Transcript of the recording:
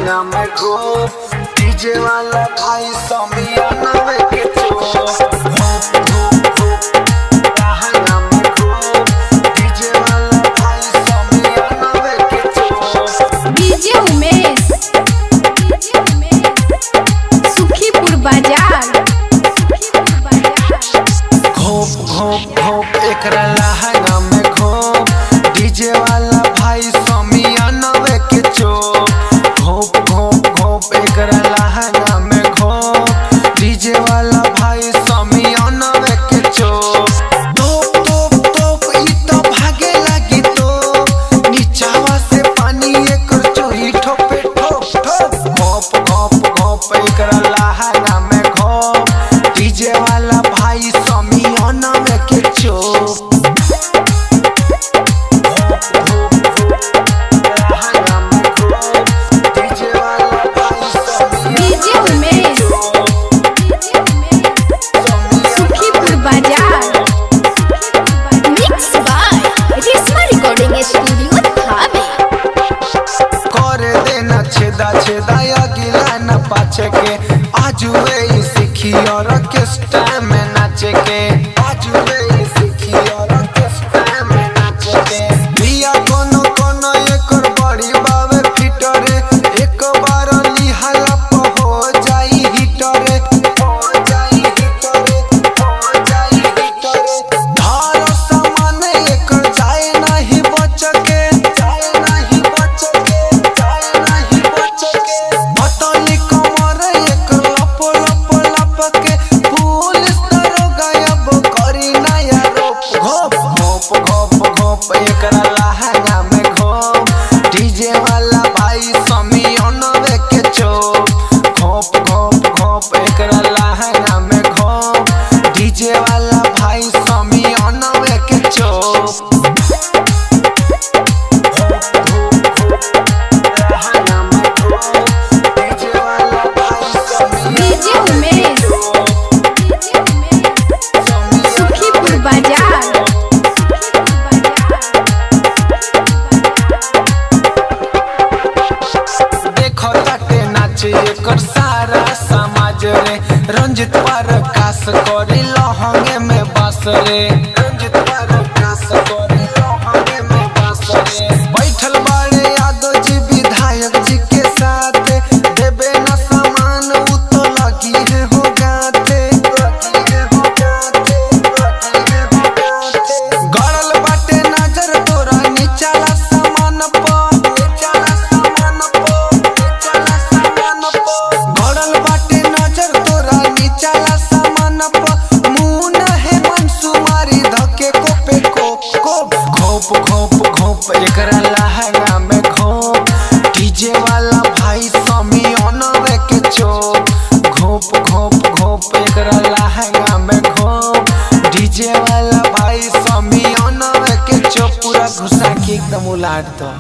लहंगा में घो डीजे वाला भाई समियाना में के लहंगा में घो डीजे वाला भाई समियाना में के डीजे उमेश सुखीपुर बाजार घोप घोप घोप एकरा लहंगा में घोप डीजे वाला भाई समियाना में के घोप घोप घोप एकरा लहंगा में घोप डीजे वाला भाई समियाना में के तोप तोप तोप ई तो भागे लगी तो नीचावा से पानी एकर चोरी ठोपे ठोप ठोप घोप घोप घोप एकरा लहंगा में घोप डीजे वाला भाई समियाना में के DJ Umesh Sukhipur Bazar mix by Reshma recording studio Thawe करे देना छेदा छेदा अगिला न पाछे के आजुए ई सीखी और ऑर्केस्ट्रा में नाचे के आजुए ई सीखी और ऑर्केस्ट्रा में नाचे के बिया कोनो कोनो एकर बड़ी बावे फिटरे एक बार लिहाला प हो जाई हिटरे हो जाई हिटरे हो जाई हिटरे धार सामान एकर जाए नहीं बच के जाए नहीं बच के जाए नहीं बच के बतली कमर एकर लप लप लप के पुलिस दरोगा अब करी नया रोप घोप घोप घोप घोप एकरा लहंगा में घोप डीजे वाला भाई समियाना में के घोप घोप घोप एकरा लहंगा में घोप डीजे वाला भाई समियाना में के डीजे उमेश सुखीपुर बाजार देखो जाते नाचे एकर सारा समाज रे रंजित प्रकाश करे लहंगे में बस रे रंजित प्रकाश करे लहंगे में बस रे बैठल बाड़े यादव जी विधायक जी के साथ देबे न सामान उ तो लगी है हो गाते लगी है हो गाते लगी है हो गाते गड़ल बाटे नजर तोरा नीचाला सामान पर नीचाला सामान पर नीचाला सामान पर गड़ल बाटे नजर तोरा नीचाला सामान पर मुंह है मनसुमारी धके कोपे कोप कोप घोप घोप घोप एकरा लहंगा में घोप डीजे वाला भाई समियाना में के घोप घोप घोप एकरा लहंगा में घोप डीजे वाला भाई समियाना में के पूरा घुसा के एकदम उलाट दो।